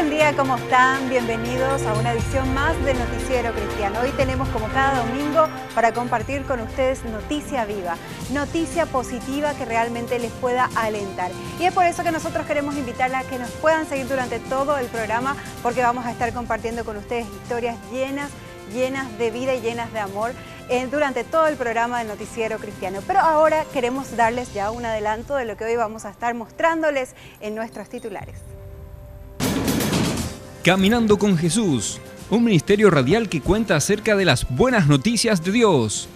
buen día, ¿cómo están? Bienvenidos a una edición más del Noticiero Cristiano. Hoy tenemos, como cada domingo, para compartir con ustedes noticia viva, noticia positiva que realmente les pueda alentar. Y es por eso que nosotros queremos invitarles a que nos puedan seguir durante todo el programa, porque vamos a estar compartiendo con ustedes historias llenas de vida y llenas de amor durante todo el programa del Noticiero Cristiano. Pero ahora queremos darles ya un adelanto de lo que hoy vamos a estar mostrándoles en nuestros titulares. Caminando con Jesús, un ministerio radial que cuenta acerca de las buenas noticias de Dios.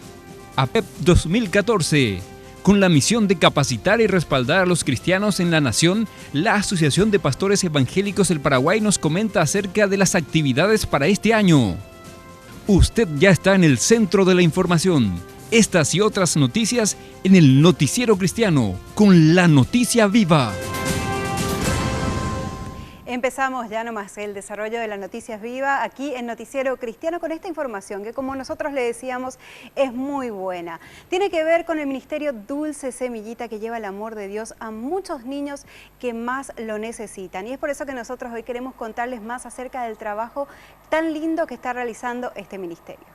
APEP 2014. Con la misión de capacitar y respaldar a los cristianos en la nación, la Asociación de Pastores Evangélicos del Paraguay nos comenta acerca de las actividades para este año. Usted ya está en el centro de la información. Estas y otras noticias en el Noticiero Cristiano, con la noticia viva. Empezamos ya nomás el desarrollo de las noticias viva aquí en Noticiero Cristiano con esta información que, como nosotros le decíamos, es muy buena. Tiene que ver con el ministerio Dulce Semillita, que lleva el amor de Dios a muchos niños que más lo necesitan. Y es por eso que nosotros hoy queremos contarles más acerca del trabajo tan lindo que está realizando este ministerio.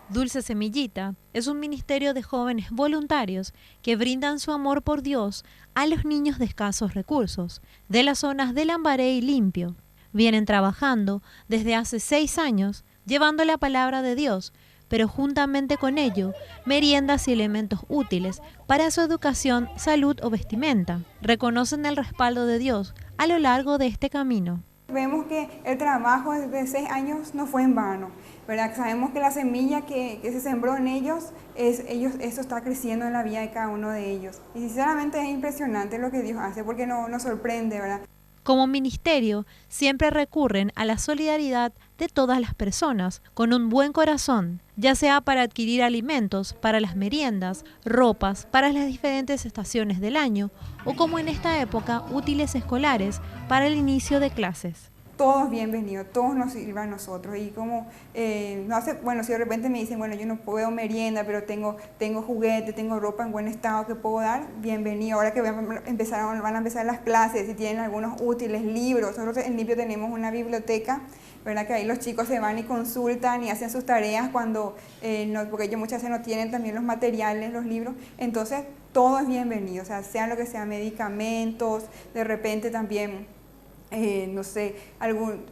Dulce Semillita es un ministerio de jóvenes voluntarios que brindan su amor por Dios a los niños de escasos recursos, de las zonas de Lambaré y Limpio. Vienen trabajando desde hace 6 años, llevando la palabra de Dios, pero juntamente con ello, meriendas y elementos útiles para su educación, salud o vestimenta. Reconocen el respaldo de Dios a lo largo de este camino. Vemos que el trabajo de 6 años no fue en vano, ¿verdad? Sabemos que la semilla que se sembró en ellos, eso está creciendo en la vida de cada uno de ellos. Y sinceramente es impresionante lo que Dios hace, porque nos sorprende, ¿verdad? Como ministerio, siempre recurren a la solidaridad de todas las personas, con un buen corazón, ya sea para adquirir alimentos, para las meriendas, ropas, para las diferentes estaciones del año, o como en esta época, útiles escolares para el inicio de clases. Todos bienvenidos, todos nos sirven a nosotros. Y como, si de repente me dicen, bueno, yo no puedo merienda, pero tengo juguetes, tengo ropa en buen estado que puedo dar, bienvenido. Ahora que van a empezar las clases, si tienen algunos útiles, libros. Nosotros en Limpio tenemos una biblioteca, ¿verdad? Que ahí los chicos se van y consultan y hacen sus tareas porque ellos muchas veces no tienen también los materiales, los libros. Entonces, todo es bienvenido, o sea, sean lo que sean, medicamentos, de repente también...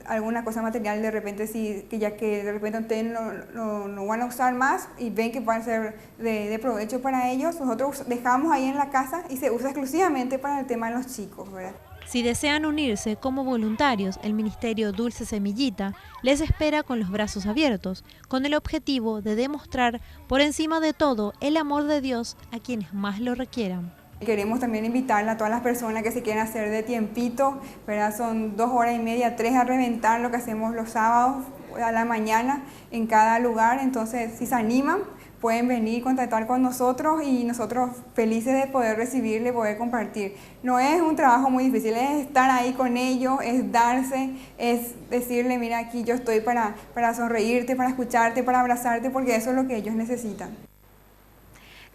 alguna cosa material de repente que de repente ustedes no van a usar más y ven que pueden ser de provecho para ellos, nosotros dejamos ahí en la casa y se usa exclusivamente para el tema de los chicos, ¿verdad? Si desean unirse como voluntarios, el ministerio Dulce Semillita les espera con los brazos abiertos, con el objetivo de demostrar por encima de todo el amor de Dios a quienes más lo requieran. Queremos también invitarle a todas las personas que se quieran hacer de tiempito, ¿verdad? Son 2 horas y media, 3 a reventar lo que hacemos los sábados a la mañana en cada lugar. Entonces, si se animan, pueden venir y contactar con nosotros y nosotros felices de poder recibirle, poder compartir. No es un trabajo muy difícil, es estar ahí con ellos, es darse, es decirle, mira, aquí yo estoy para sonreírte, para escucharte, para abrazarte, porque eso es lo que ellos necesitan.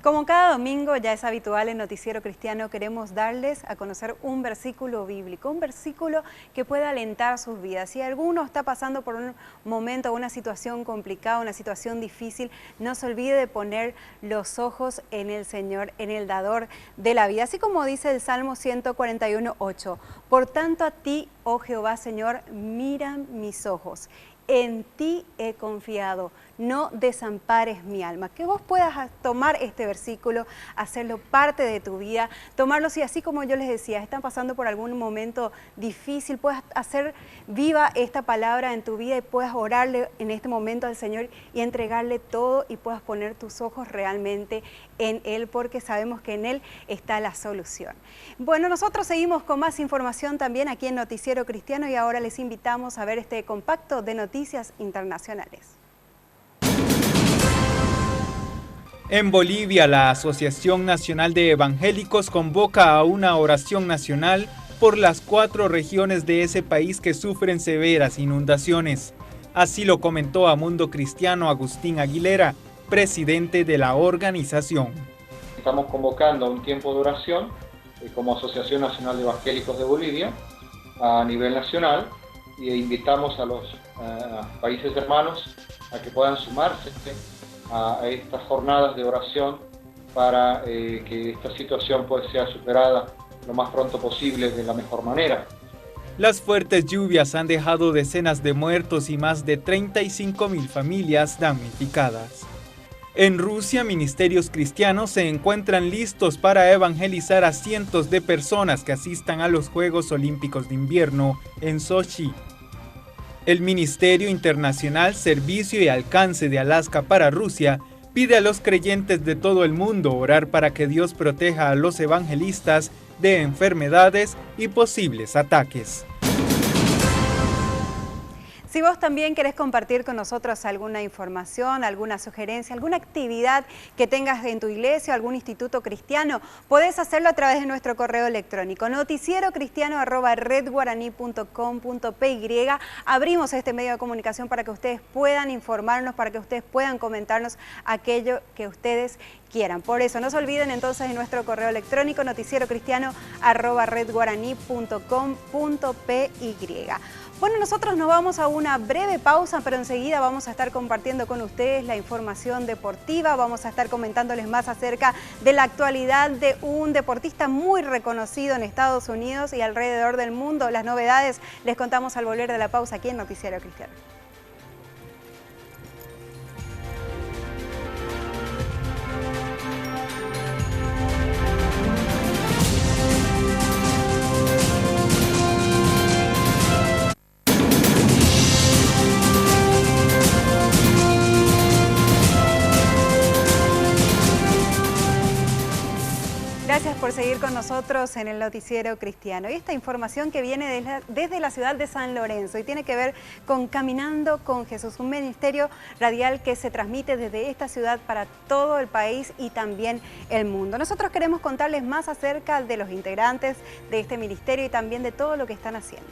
Como cada domingo ya es habitual en Noticiero Cristiano, queremos darles a conocer un versículo bíblico, un versículo que pueda alentar sus vidas. Si alguno está pasando por un momento, una situación complicada, una situación difícil, no se olvide de poner los ojos en el Señor, en el dador de la vida. Así como dice el Salmo 141:8, por tanto a ti, oh Jehová Señor, miran mis ojos. En ti he confiado, no desampares mi alma. Que vos puedas tomar este versículo, hacerlo parte de tu vida, tomarlo si así como yo les decía, están pasando por algún momento difícil, puedas hacer viva esta palabra en tu vida y puedas orarle en este momento al Señor y entregarle todo y puedas poner tus ojos realmente en Él, porque sabemos que en Él está la solución. Bueno, nosotros seguimos con más información también aquí en Noticiero Cristiano y ahora les invitamos a ver este compacto de noticias internacionales. En Bolivia, la Asociación Nacional de Evangélicos convoca a una oración nacional por las 4 regiones de ese país que sufren severas inundaciones. Así lo comentó a Mundo Cristiano Agustín Aguilera, presidente de la organización. Estamos convocando a un tiempo de oración como Asociación Nacional de Evangélicos de Bolivia a nivel nacional, e invitamos a los países hermanos a que puedan sumarse a estas jornadas de oración para que esta situación pues sea superada lo más pronto posible de la mejor manera. Las fuertes lluvias han dejado decenas de muertos y más de 35.000 familias damnificadas. En Rusia, ministerios cristianos se encuentran listos para evangelizar a cientos de personas que asistan a los Juegos Olímpicos de Invierno en Sochi. El Ministerio Internacional Servicio y Alcance de Alaska para Rusia pide a los creyentes de todo el mundo orar para que Dios proteja a los evangelistas de enfermedades y posibles ataques. Si vos también querés compartir con nosotros alguna información, alguna sugerencia, alguna actividad que tengas en tu iglesia o algún instituto cristiano, podés hacerlo a través de nuestro correo electrónico noticierocristiano@redguaraní.com.py. Abrimos este medio de comunicación para que ustedes puedan informarnos, para que ustedes puedan comentarnos aquello que ustedes quieran. Por eso no se olviden entonces de nuestro correo electrónico noticierocristiano@redguaraní.com.py. Bueno, nosotros nos vamos a una breve pausa, pero enseguida vamos a estar compartiendo con ustedes la información deportiva, vamos a estar comentándoles más acerca de la actualidad de un deportista muy reconocido en Estados Unidos y alrededor del mundo. Las novedades les contamos al volver de la pausa aquí en Noticiero Cristiano. Gracias por seguir con nosotros en el Noticiero Cristiano. Y esta información que viene desde la ciudad de San Lorenzo y tiene que ver con Caminando con Jesús, un ministerio radial que se transmite desde esta ciudad para todo el país y también el mundo. Nosotros queremos contarles más acerca de los integrantes de este ministerio y también de todo lo que están haciendo.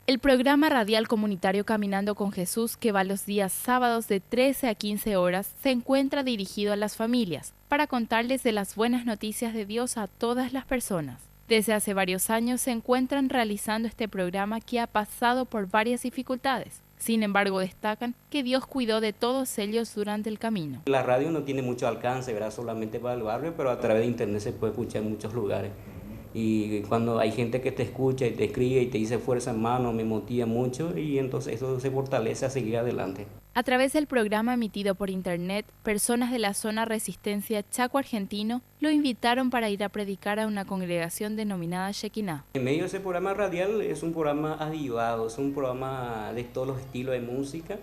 El programa radial comunitario Caminando con Jesús, que va los días sábados de 13 a 15 horas, se encuentra dirigido a las familias para contarles de las buenas noticias de Dios a todas las personas. Desde hace varios años se encuentran realizando este programa que ha pasado por varias dificultades. Sin embargo, destacan que Dios cuidó de todos ellos durante el camino. La radio no tiene mucho alcance, ¿verdad? Solamente para el barrio, pero a través de internet se puede escuchar en muchos lugares. Y cuando hay gente que te escucha y te escribe y te dice fuerza hermano, me motiva mucho y entonces eso se fortalece a seguir adelante. A través del programa emitido por internet, personas de la zona Resistencia Chaco Argentino lo invitaron para ir a predicar a una congregación denominada Shekinah. En medio de ese programa radial es un programa avivado, es un programa de todos los estilos de música.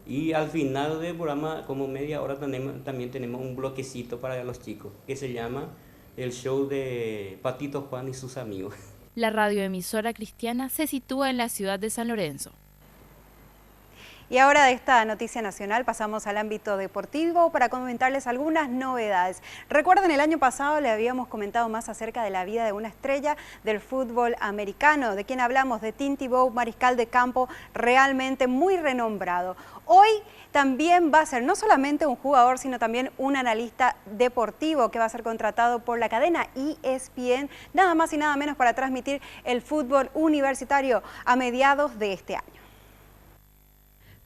Y al final del programa, como media hora, también tenemos un bloquecito para los chicos que se llama el show de Patito Juan y sus amigos. La radioemisora cristiana se sitúa en la ciudad de San Lorenzo. Y ahora de esta noticia nacional pasamos al ámbito deportivo para comentarles algunas novedades. Recuerden, el año pasado le habíamos comentado más acerca de la vida de una estrella del fútbol americano, de quien hablamos, de Tim Tebow, mariscal de campo realmente muy renombrado. Hoy también va a ser no solamente un jugador, sino también un analista deportivo que va a ser contratado por la cadena ESPN, nada más y nada menos para transmitir el fútbol universitario a mediados de este año.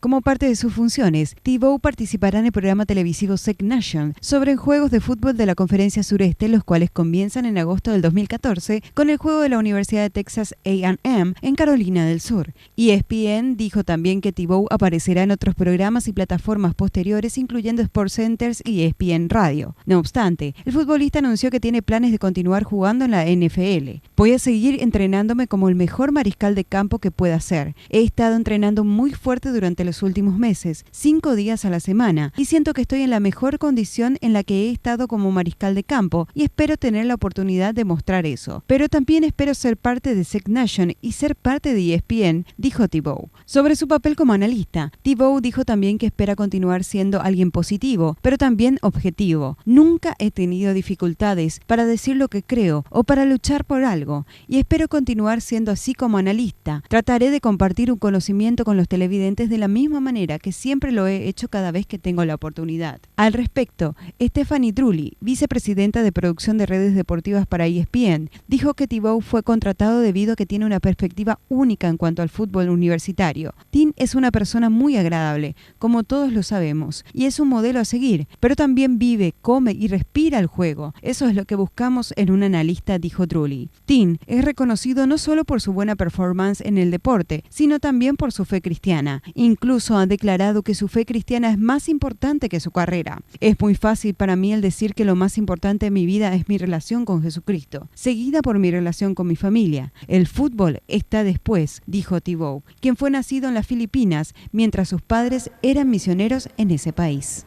Como parte de sus funciones, Tebow participará en el programa televisivo SEC Nation sobre juegos de fútbol de la Conferencia Sureste, los cuales comienzan en agosto del 2014 con el juego de la Universidad de Texas A&M en Carolina del Sur. ESPN dijo también que Tebow aparecerá en otros programas y plataformas posteriores, incluyendo SportsCenter y ESPN Radio. No obstante, el futbolista anunció que tiene planes de continuar jugando en la NFL. Voy a seguir entrenándome como el mejor mariscal de campo que pueda ser. He estado entrenando muy fuerte durante los últimos meses, 5 días a la semana, y siento que estoy en la mejor condición en la que he estado como mariscal de campo y espero tener la oportunidad de mostrar eso. Pero también espero ser parte de SEC Nation y ser parte de ESPN, dijo Tebow. Sobre su papel como analista, Tebow dijo también que espera continuar siendo alguien positivo, pero también objetivo. Nunca he tenido dificultades para decir lo que creo o para luchar por algo, y espero continuar siendo así como analista. Trataré de compartir un conocimiento con los televidentes de la misma manera que siempre lo he hecho cada vez que tengo la oportunidad. Al respecto, Stephanie Trulli, vicepresidenta de producción de redes deportivas para ESPN, dijo que Thibaut fue contratado debido a que tiene una perspectiva única en cuanto al fútbol universitario. Tim es una persona muy agradable, como todos lo sabemos, y es un modelo a seguir, pero también vive, come y respira el juego. Eso es lo que buscamos en un analista, dijo Trulli. Tim es reconocido no solo por su buena performance en el deporte, sino también por su fe cristiana. Incluso ha declarado que su fe cristiana es más importante que su carrera. Es muy fácil para mí el decir que lo más importante en mi vida es mi relación con Jesucristo, seguida por mi relación con mi familia. El fútbol está después, dijo Thibaut, quien fue nacido en las Filipinas mientras sus padres eran misioneros en ese país.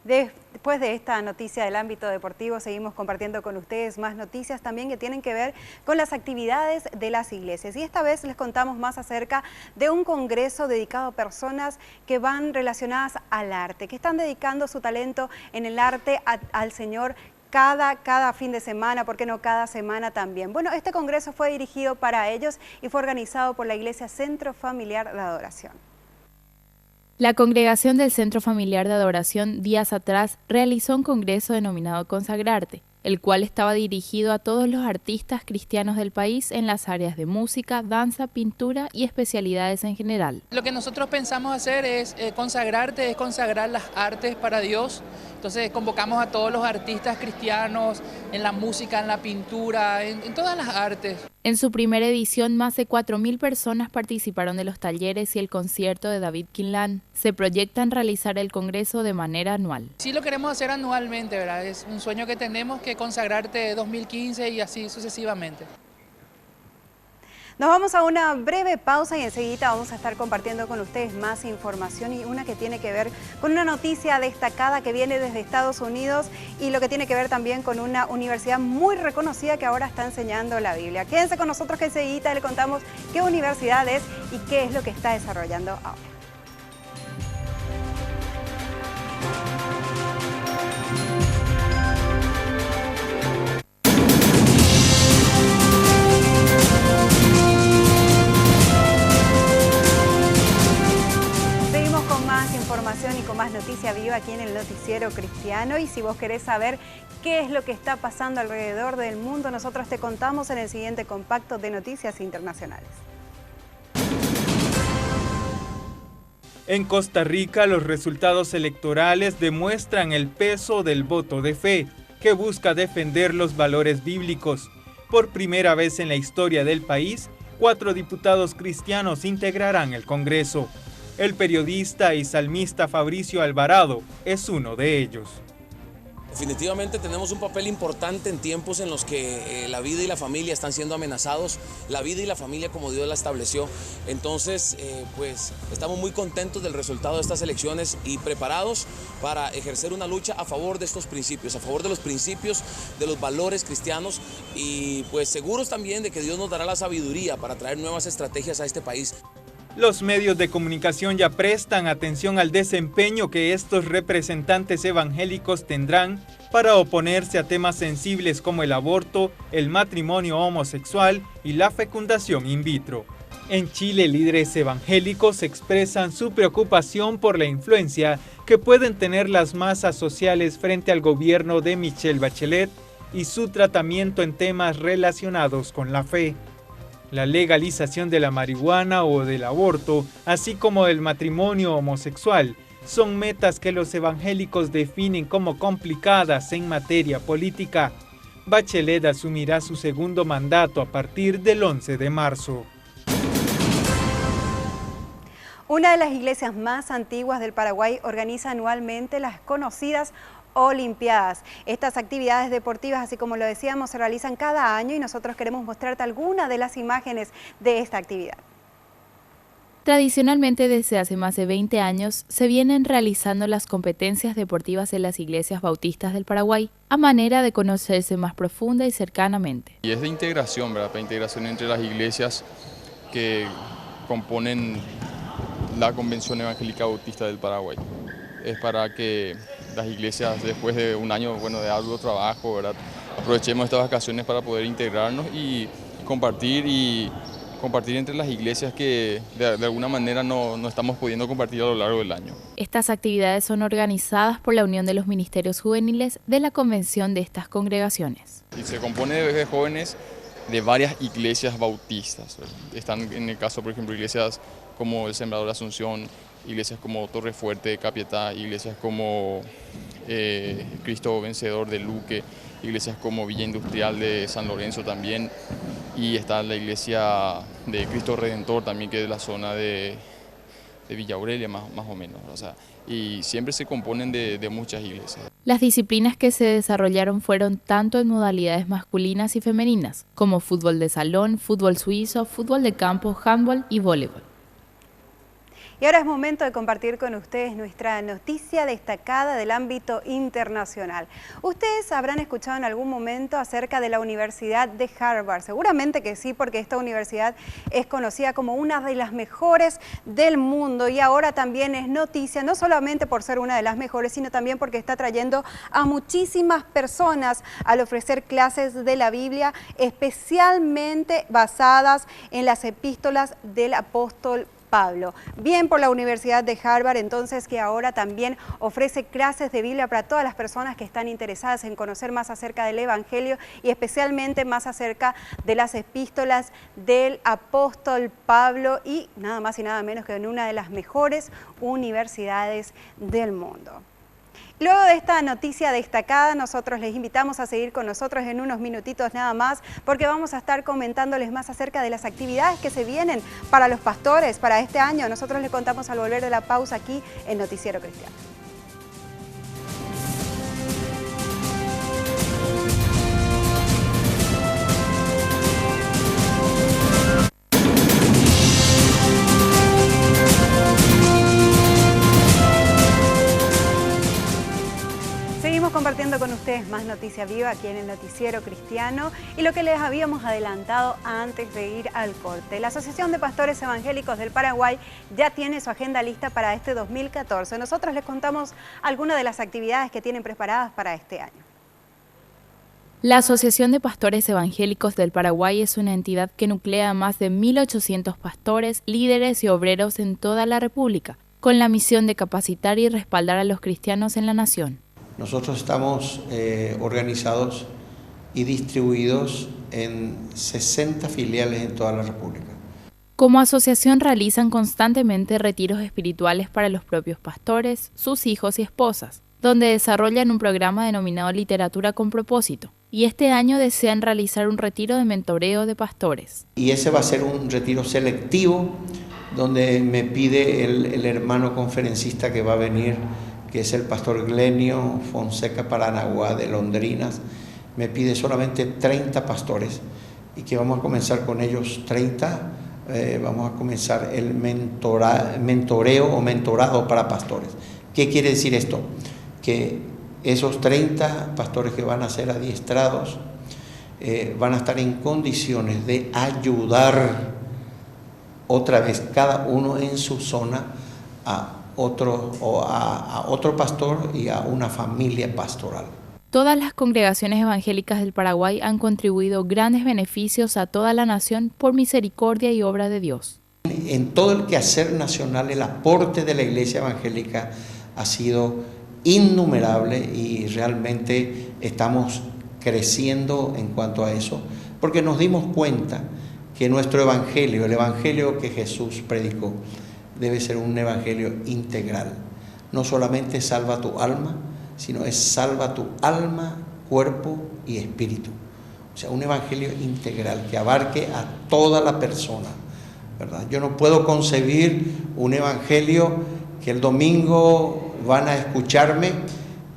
Después de esta noticia del ámbito deportivo, seguimos compartiendo con ustedes más noticias también que tienen que ver con las actividades de las iglesias. Y esta vez les contamos más acerca de un congreso dedicado a personas que van relacionadas al arte, que están dedicando su talento en el arte al Señor cada fin de semana, ¿por qué no cada semana también? Bueno, este congreso fue dirigido para ellos y fue organizado por la Iglesia Centro Familiar de Adoración. La congregación del Centro Familiar de Adoración días atrás realizó un congreso denominado Consagrarte, el cual estaba dirigido a todos los artistas cristianos del país en las áreas de música, danza, pintura y especialidades en general. Lo que nosotros pensamos hacer es consagrarte, es consagrar las artes para Dios. Entonces convocamos a todos los artistas cristianos en la música, en la pintura, en todas las artes. En su primera edición, más de 4.000 personas participaron de los talleres y el concierto de David Quinlan. Se proyectan realizar el congreso de manera anual. Sí lo queremos hacer anualmente, ¿verdad? Es un sueño que tenemos, que Consagrarte 2015 y así sucesivamente. Nos vamos a una breve pausa y enseguida vamos a estar compartiendo con ustedes más información y una que tiene que ver con una noticia destacada que viene desde Estados Unidos y lo que tiene que ver también con una universidad muy reconocida que ahora está enseñando la Biblia. Quédense con nosotros que enseguida le contamos qué universidad es y qué es lo que está desarrollando ahora. Información y con más noticia viva aquí en el Noticiero Cristiano, y si vos querés saber qué es lo que está pasando alrededor del mundo, nosotros te contamos en el siguiente compacto de Noticias Internacionales. En Costa Rica, los resultados electorales demuestran el peso del voto de fe, que busca defender los valores bíblicos. Por primera vez en la historia del país, 4 diputados cristianos integrarán el Congreso. El periodista y salmista Fabricio Alvarado es uno de ellos. Definitivamente tenemos un papel importante en tiempos en los que la vida y la familia están siendo amenazados, la vida y la familia como Dios la estableció. Entonces, pues estamos muy contentos del resultado de estas elecciones y preparados para ejercer una lucha a favor de estos principios, a favor de los principios, de los valores cristianos, y pues seguros también de que Dios nos dará la sabiduría para traer nuevas estrategias a este país. Los medios de comunicación ya prestan atención al desempeño que estos representantes evangélicos tendrán para oponerse a temas sensibles como el aborto, el matrimonio homosexual y la fecundación in vitro. En Chile, líderes evangélicos expresan su preocupación por la influencia que pueden tener las masas sociales frente al gobierno de Michelle Bachelet y su tratamiento en temas relacionados con la fe. La legalización de la marihuana o del aborto, así como del matrimonio homosexual, son metas que los evangélicos definen como complicadas en materia política. Bachelet asumirá su segundo mandato a partir del 11 de marzo. Una de las iglesias más antiguas del Paraguay organiza anualmente las conocidas Olimpiadas. Estas actividades deportivas, así como lo decíamos, se realizan cada año y nosotros queremos mostrarte algunas de las imágenes de esta actividad. Tradicionalmente, desde hace más de 20 años, se vienen realizando las competencias deportivas en las iglesias bautistas del Paraguay, a manera de conocerse más profunda y cercanamente. Y es de integración, ¿verdad? La integración entre las iglesias que componen la Convención Evangélica Bautista del Paraguay. Es para que las iglesias, después de un año de arduo trabajo, ¿verdad?, aprovechemos estas vacaciones para poder integrarnos y compartir y compartir entre las iglesias que de alguna manera no estamos pudiendo compartir a lo largo del año. Estas actividades son organizadas por la Unión de los Ministerios Juveniles de la Convención de estas congregaciones. Y se compone de jóvenes de varias iglesias bautistas. Están en el caso, por ejemplo, iglesias como el Sembrador de Asunción, iglesias como Torre Fuerte de Capiatá, iglesias como Cristo Vencedor de Luque, iglesias como Villa Industrial de San Lorenzo también, y está la iglesia de Cristo Redentor también, que es de la zona de Villa Aurelia más o menos, o sea, y siempre se componen de muchas iglesias. Las disciplinas que se desarrollaron fueron tanto en modalidades masculinas y femeninas, como fútbol de salón, fútbol suizo, fútbol de campo, handball y voleibol. Y ahora es momento de compartir con ustedes nuestra noticia destacada del ámbito internacional. Ustedes habrán escuchado en algún momento acerca de la Universidad de Harvard. Seguramente que sí, porque esta universidad es conocida como una de las mejores del mundo y ahora también es noticia, no solamente por ser una de las mejores, sino también porque está trayendo a muchísimas personas al ofrecer clases de la Biblia, especialmente basadas en las epístolas del apóstol Pablo. Bien por la Universidad de Harvard, entonces, que ahora también ofrece clases de Biblia para todas las personas que están interesadas en conocer más acerca del Evangelio y especialmente más acerca de las epístolas del apóstol Pablo, y nada más y nada menos que en una de las mejores universidades del mundo. Luego de esta noticia destacada, nosotros les invitamos a seguir con nosotros en unos minutitos nada más, porque vamos a estar comentándoles más acerca de las actividades que se vienen para los pastores para este año. Nosotros les contamos al volver de la pausa aquí en Noticiero Cristiano. Compartiendo con ustedes más Noticia Viva aquí en el Noticiero Cristiano, y lo que les habíamos adelantado antes de ir al corte. La Asociación de Pastores Evangélicos del Paraguay ya tiene su agenda lista para este 2014. Nosotros les contamos algunas de las actividades que tienen preparadas para este año. La Asociación de Pastores Evangélicos del Paraguay es una entidad que nuclea a más de 1.800 pastores, líderes y obreros en toda la República, con la misión de capacitar y respaldar a los cristianos en la nación. Nosotros estamos organizados y distribuidos en 60 filiales en toda la República. Como asociación realizan constantemente retiros espirituales para los propios pastores, sus hijos y esposas, donde desarrollan un programa denominado Literatura con Propósito. Y este año desean realizar un retiro de mentoreo de pastores. Y ese va a ser un retiro selectivo, donde me pide el hermano conferencista que va a venir, que es el pastor Glenio Fonseca Paranaguá de Londrinas, me pide solamente 30 pastores y que vamos a comenzar con ellos 30, vamos a comenzar el mentoreo o mentorado para pastores. ¿Qué quiere decir esto? Que esos 30 pastores que van a ser adiestrados van a estar en condiciones de ayudar otra vez cada uno en su zona a otro pastor y a una familia pastoral. Todas las congregaciones evangélicas del Paraguay han contribuido grandes beneficios a toda la nación por misericordia y obra de Dios. En todo el quehacer nacional, el aporte de la Iglesia Evangélica ha sido innumerable y realmente estamos creciendo en cuanto a eso, porque nos dimos cuenta que nuestro evangelio, el evangelio que Jesús predicó, debe ser un evangelio integral. No solamente salva tu alma, sino es salva tu alma, cuerpo y espíritu. O sea, un evangelio integral que abarque a toda la persona, ¿verdad? Yo no puedo concebir un evangelio que el domingo van a escucharme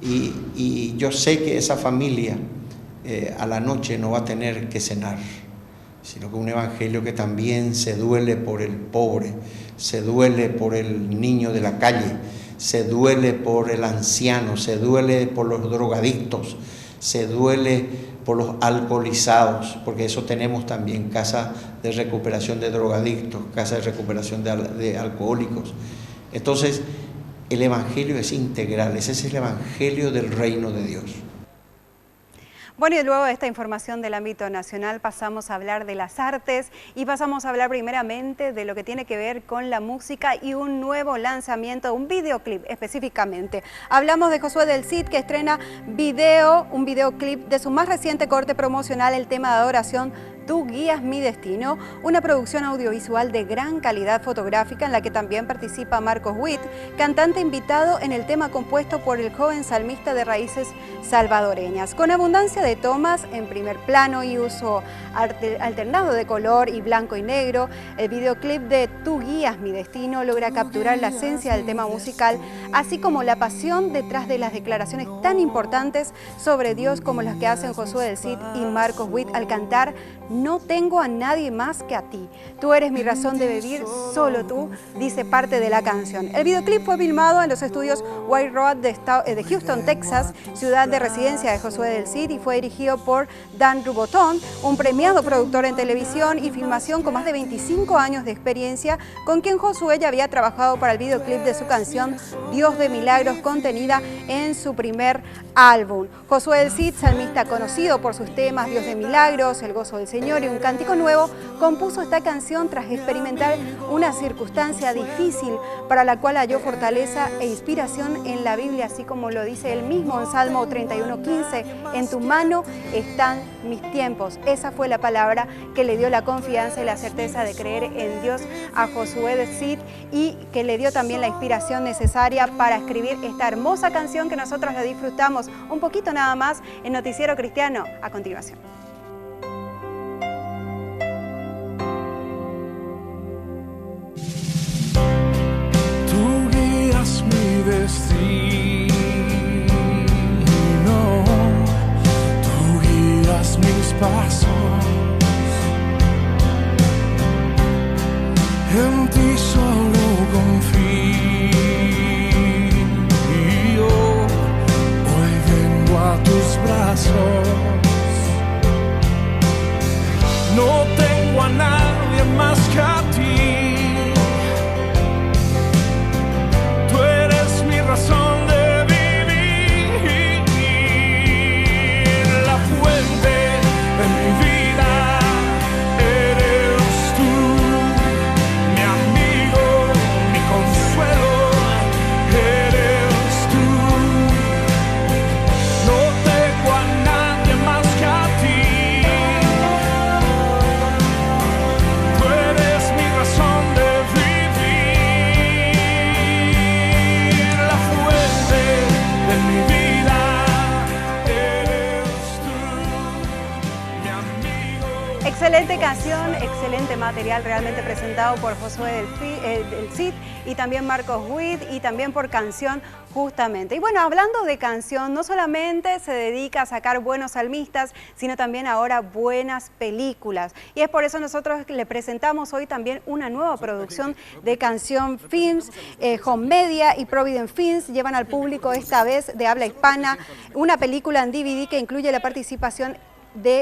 y yo sé que esa familia a la noche no va a tener que cenar, sino que un evangelio que también se duele por el pobre, se duele por el niño de la calle, se duele por el anciano, se duele por los drogadictos, se duele por los alcoholizados, porque eso tenemos también, casa de recuperación de drogadictos, casa de recuperación de alcohólicos. Entonces, el evangelio es integral, ese es el evangelio del reino de Dios. Bueno, y luego de esta información del ámbito nacional pasamos a hablar de las artes y pasamos a hablar primeramente de lo que tiene que ver con la música y un nuevo lanzamiento, un videoclip específicamente. Hablamos de Josué del Cid, que estrena un videoclip de su más reciente corte promocional, el tema de adoración Tú guías mi destino, una producción audiovisual de gran calidad fotográfica en la que también participa Marcos Witt, cantante invitado en el tema compuesto por el joven salmista de raíces salvadoreñas. Con abundancia de tomas en primer plano y uso alternado de color y blanco y negro, el videoclip de Tú guías mi destino logra capturar la esencia del tema musical, así como la pasión detrás de las declaraciones tan importantes sobre Dios como las que hacen Josué del Cid y Marcos Witt al cantar No tengo a nadie más que a ti. Tú eres mi razón de vivir, solo tú, dice parte de la canción. El videoclip fue filmado en los estudios White Road de Houston, Texas, ciudad de residencia de Josué del Cid, y fue dirigido por Dan Rubotón, un premiado productor en televisión y filmación con más de 25 años de experiencia, con quien Josué ya había trabajado para el videoclip de su canción Dios de Milagros, contenida en su primer álbum. Josué del Cid, salmista conocido por sus temas Dios de Milagros, El gozo del Señor y Un cántico nuevo, compuso esta canción tras experimentar una circunstancia difícil para la cual halló fortaleza e inspiración en la Biblia, así como lo dice él mismo en Salmo 31:15, en tu mano están mis tiempos. Esa fue la palabra que le dio la confianza y la certeza de creer en Dios a Josué del Cid, y que le dio también la inspiración necesaria para escribir esta hermosa canción que nosotros la disfrutamos un poquito nada más en Noticiero Cristiano a continuación. Tú guías mi destino, tú guías mis pasos, en ti solo confío, hoy vengo a tus brazos, no tengo a nadie más que a ti. Razón de vivir, la fuente de mi vida eres tú, mi amigo, mi consuelo, eres tú. No tengo a nadie más que a ti, tú eres mi razón de de mi vida, eres tú, mi amigo. Excelente canción, excelente material realmente presentado por Josué del Cid y también Marcos Witt, y también por Canción justamente. Y bueno, hablando de canción, no solamente se dedica a sacar buenos salmistas, sino también ahora buenas películas. Y es por eso nosotros le presentamos hoy también una nueva producción de Canción Films. Home Media y Providence Films llevan al público, esta vez de habla hispana, una película en DVD que incluye la participación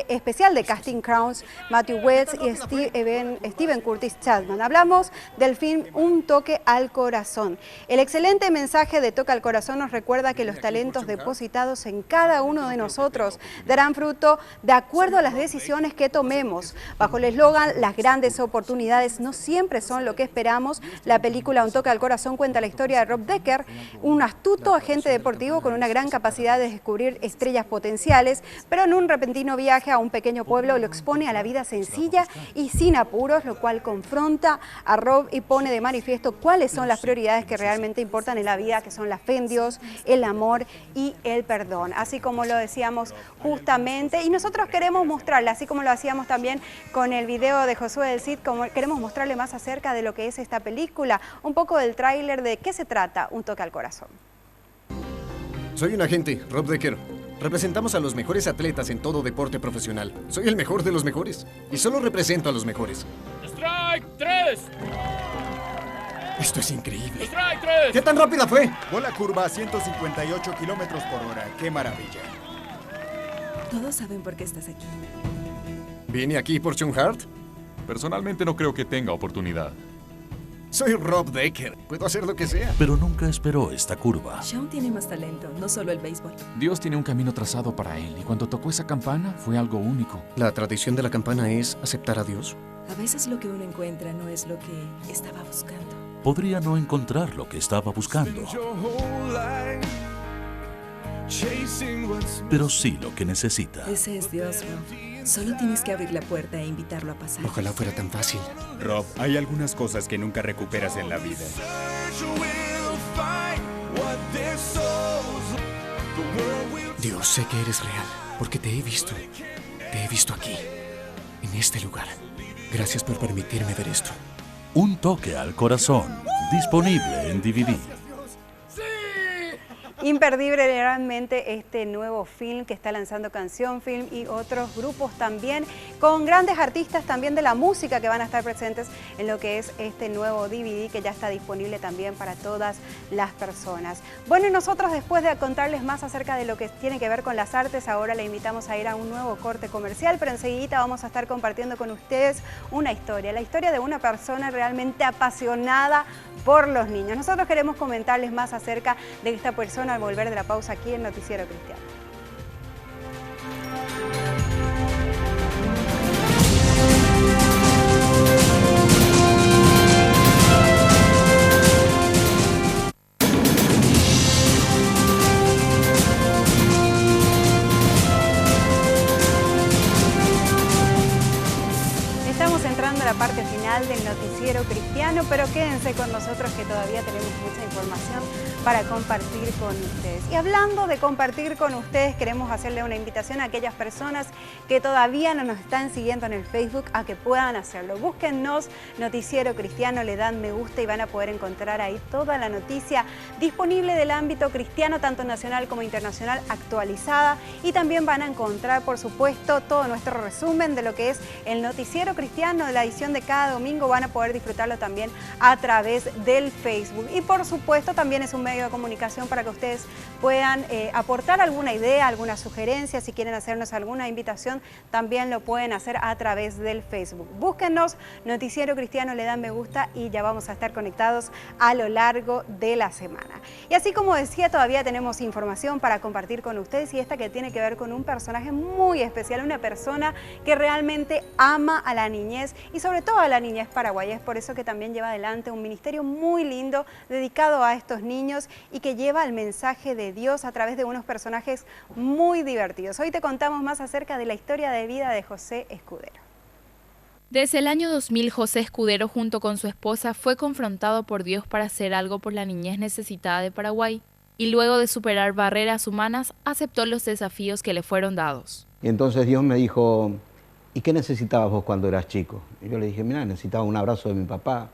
especial de Casting Crowns, Matthew Wells y Steven Curtis Chapman. Hablamos del film Un toque al corazón. El excelente mensaje de Toque al corazón nos recuerda que los talentos depositados en cada uno de nosotros darán fruto de acuerdo a las decisiones que tomemos. Bajo el eslogan "Las grandes oportunidades no siempre son lo que esperamos", la película Un toque al corazón cuenta la historia de Rob Decker, un astuto agente deportivo con una gran capacidad de descubrir estrellas potenciales, pero en un repentino viaje a un pequeño pueblo lo expone a la vida sencilla y sin apuros, lo cual confronta a Rob y pone de manifiesto cuáles son las prioridades que realmente importan en la vida, que son la fe en Dios, el amor y el perdón. Así como lo decíamos justamente, y nosotros queremos mostrarle, así como lo hacíamos también con el video de Josué del Cid, como queremos mostrarle más acerca de lo que es esta película, un poco del tráiler de qué se trata Un toque al corazón. Soy un agente, Rob Decker. Representamos a los mejores atletas en todo deporte profesional. Soy el mejor de los mejores y solo represento a los mejores. ¡Strike 3! Esto es increíble. ¡Strike 3! ¿Qué tan rápida fue? Bola curva a 158 kilómetros por hora. ¡Qué maravilla! Todos saben por qué estás aquí. ¿Vine aquí por Sean Hart? Personalmente no creo que tenga oportunidad. Soy Rob Decker. Puedo hacer lo que sea. Pero nunca esperó esta curva. Shaun tiene más talento, no solo el béisbol. Dios tiene un camino trazado para él y cuando tocó esa campana fue algo único. ¿La tradición de la campana es aceptar a Dios? A veces lo que uno encuentra no es lo que estaba buscando. Podría no encontrar lo que estaba buscando, pero sí lo que necesita. Ese es Dios, Rob. Solo tienes que abrir la puerta e invitarlo a pasar. Ojalá fuera tan fácil. Rob, hay algunas cosas que nunca recuperas en la vida. Dios, sé que eres real, porque te he visto. Te he visto aquí, en este lugar. Gracias por permitirme ver esto. Un toque al corazón, disponible en DVD. Imperdible realmente este nuevo film que está lanzando Canción Film y otros grupos también, con grandes artistas también de la música que van a estar presentes en lo que es este nuevo DVD que ya está disponible también para todas las personas. Bueno, y nosotros después de contarles más acerca de lo que tiene que ver con las artes, ahora le invitamos a ir a un nuevo corte comercial, pero enseguida vamos a estar compartiendo con ustedes una historia, la historia de una persona realmente apasionada por los niños. Nosotros queremos comentarles más acerca de esta persona al volver de la pausa aquí en Noticiero Cristiano. Estamos entrando a la parte final del Noticiero Cristiano, pero quédense con nosotros que todavía tenemos mucha información para compartir con ustedes. Y hablando de compartir con ustedes, queremos hacerle una invitación a aquellas personas que todavía no nos están siguiendo en el Facebook a que puedan hacerlo. Búsquennos Noticiero Cristiano, le dan me gusta y van a poder encontrar ahí toda la noticia disponible del ámbito cristiano, tanto nacional como internacional, actualizada. Y también van a encontrar, por supuesto, todo nuestro resumen de lo que es el Noticiero Cristiano de la edición de cada domingo. Van a poder disfrutarlo también a través del Facebook. Y por supuesto también es un medio de comunicación para que ustedes puedan aportar alguna idea, alguna sugerencia. Si quieren hacernos alguna invitación, también lo pueden hacer a través del Facebook. Búsquennos Noticiero Cristiano, le dan me gusta y ya vamos a estar conectados a lo largo de la semana. Y así como decía, todavía tenemos información para compartir con ustedes, y esta que tiene que ver con un personaje muy especial, una persona que realmente ama a la niñez y sobre todo a la niñez paraguaya. Es por eso que también lleva adelante un ministerio muy lindo dedicado a estos niños y que lleva el mensaje de Dios a través de unos personajes muy divertidos. Hoy te contamos más acerca de la historia de vida de José Escudero. Desde el año 2000, José Escudero junto con su esposa fue confrontado por Dios para hacer algo por la niñez necesitada de Paraguay y luego de superar barreras humanas aceptó los desafíos que le fueron dados. Y entonces Dios me dijo, ¿y qué necesitabas vos cuando eras chico? Y yo le dije, mira, necesitaba un abrazo de mi papá,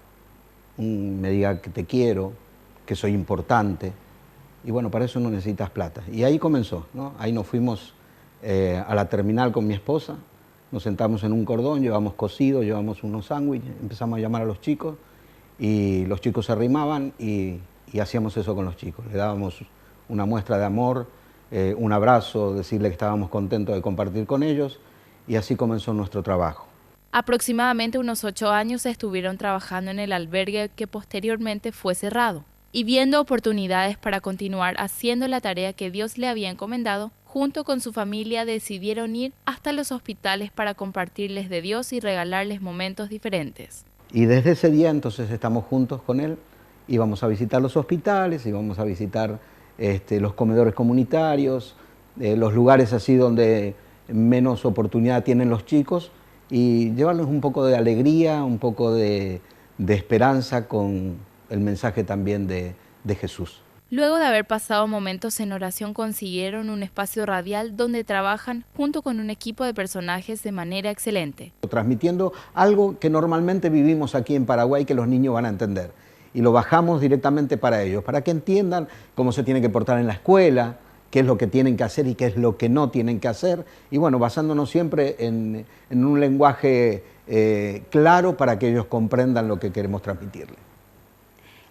me diga que te quiero, que soy importante, y bueno, para eso no necesitas plata. Y ahí comenzó, ¿no? Ahí nos fuimos a la terminal con mi esposa, nos sentamos en un cordón, llevamos cocido, llevamos unos sándwiches, empezamos a llamar a los chicos, y los chicos se arrimaban y hacíamos eso con los chicos. Le dábamos una muestra de amor, un abrazo, decirle que estábamos contentos de compartir con ellos, y así comenzó nuestro trabajo. Aproximadamente unos 8 años estuvieron trabajando en el albergue que posteriormente fue cerrado. Y viendo oportunidades para continuar haciendo la tarea que Dios le había encomendado, junto con su familia decidieron ir hasta los hospitales para compartirles de Dios y regalarles momentos diferentes. Y desde ese día entonces estamos juntos con él, íbamos a visitar los hospitales, íbamos a visitar los comedores comunitarios, los lugares así donde menos oportunidad tienen los chicos, y llevarles un poco de alegría, un poco de esperanza con el mensaje también de Jesús. Luego de haber pasado momentos en oración, consiguieron un espacio radial donde trabajan junto con un equipo de personajes de manera excelente. Transmitiendo algo que normalmente vivimos aquí en Paraguay, que los niños van a entender. Y lo bajamos directamente para ellos, para que entiendan cómo se tienen que portar en la escuela, qué es lo que tienen que hacer y qué es lo que no tienen que hacer. Y bueno, basándonos siempre en un lenguaje claro para que ellos comprendan lo que queremos transmitirles.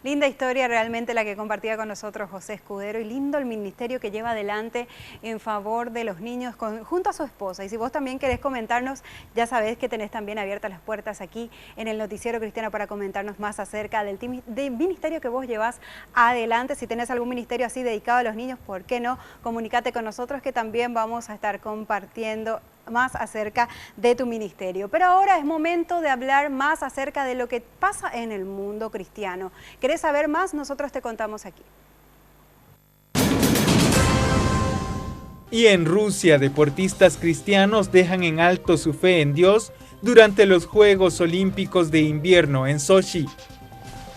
Linda historia realmente la que compartía con nosotros José Escudero, y lindo el ministerio que lleva adelante en favor de los niños junto a su esposa. Y si vos también querés comentarnos, ya sabés que tenés también abiertas las puertas aquí en el Noticiero Cristiano para comentarnos más acerca del ministerio que vos llevás adelante. Si tenés algún ministerio así dedicado a los niños, ¿por qué no? Comunícate con nosotros que también vamos a estar compartiendo más acerca de tu ministerio. Pero ahora es momento de hablar más acerca de lo que pasa en el mundo cristiano. ¿Querés saber más? Nosotros te contamos aquí. Y en Rusia, deportistas cristianos dejan en alto su fe en Dios durante los Juegos Olímpicos de Invierno en Sochi.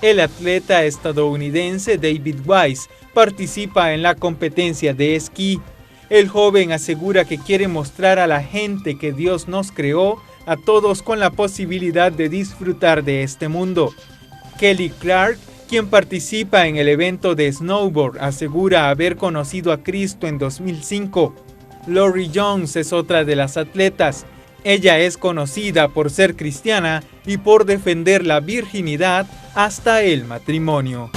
El atleta estadounidense David Weiss participa en la competencia de esquí. El joven asegura que quiere mostrar a la gente que Dios nos creó a todos con la posibilidad de disfrutar de este mundo. Kelly Clark, quien participa en el evento de snowboard, asegura haber conocido a Cristo en 2005. Lori Jones es otra de las atletas. Ella es conocida por ser cristiana y por defender la virginidad hasta el matrimonio.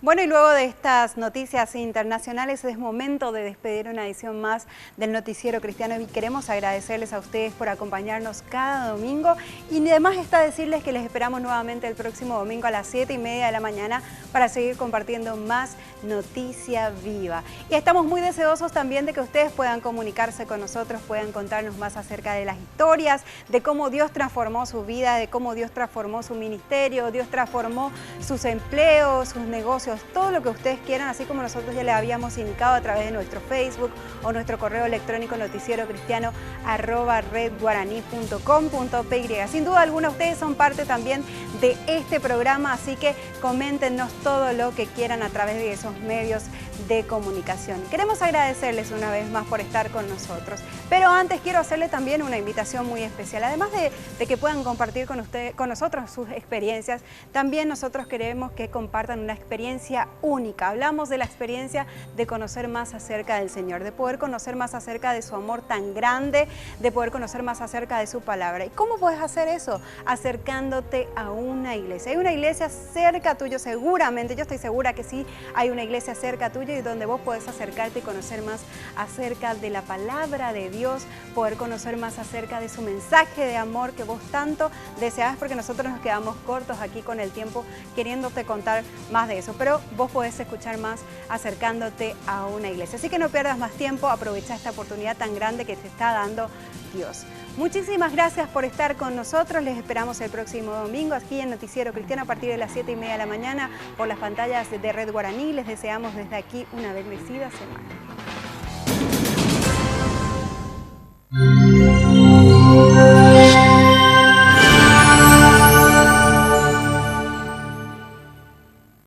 Bueno, y luego de estas noticias internacionales es momento de despedir una edición más del Noticiero Cristiano, y queremos agradecerles a ustedes por acompañarnos cada domingo, y además está decirles que les esperamos nuevamente el próximo domingo a las 7:30 de la mañana para seguir compartiendo más noticia viva. Y estamos muy deseosos también de que ustedes puedan comunicarse con nosotros, puedan contarnos más acerca de las historias, de cómo Dios transformó su vida, de cómo Dios transformó su ministerio, Dios transformó sus empleos, sus negocios, todo lo que ustedes quieran, así como nosotros ya les habíamos indicado a través de nuestro Facebook o nuestro correo electrónico noticierocristiano@redguaraní.com.py. Sin duda alguna ustedes son parte también de este programa, así que coméntenos todo lo que quieran a través de esos medios de comunicación. Queremos agradecerles una vez más por estar con nosotros, pero antes quiero hacerles también una invitación muy especial. Además de que puedan compartir con nosotros sus experiencias, también nosotros queremos que compartan una experiencia única. Hablamos de la experiencia de conocer más acerca del Señor, de poder conocer más acerca de su amor tan grande, de poder conocer más acerca de su palabra. ¿Y cómo puedes hacer eso? Acercándote a una iglesia. Hay una iglesia cerca tuyo, seguramente, yo estoy segura que sí, hay una iglesia cerca tuyo y donde vos podés acercarte y conocer más acerca de la palabra de Dios, poder conocer más acerca de su mensaje de amor que vos tanto deseabas, porque nosotros nos quedamos cortos aquí con el tiempo queriéndote contar más de eso, pero vos podés escuchar más acercándote a una iglesia. Así que no pierdas más tiempo, aprovecha esta oportunidad tan grande que te está dando Dios. Muchísimas gracias por estar con nosotros. Les esperamos el próximo domingo aquí en Noticiero Cristiano a partir de las 7:30 de la mañana por las pantallas de Red Guaraní. Les deseamos desde aquí una bendecida semana.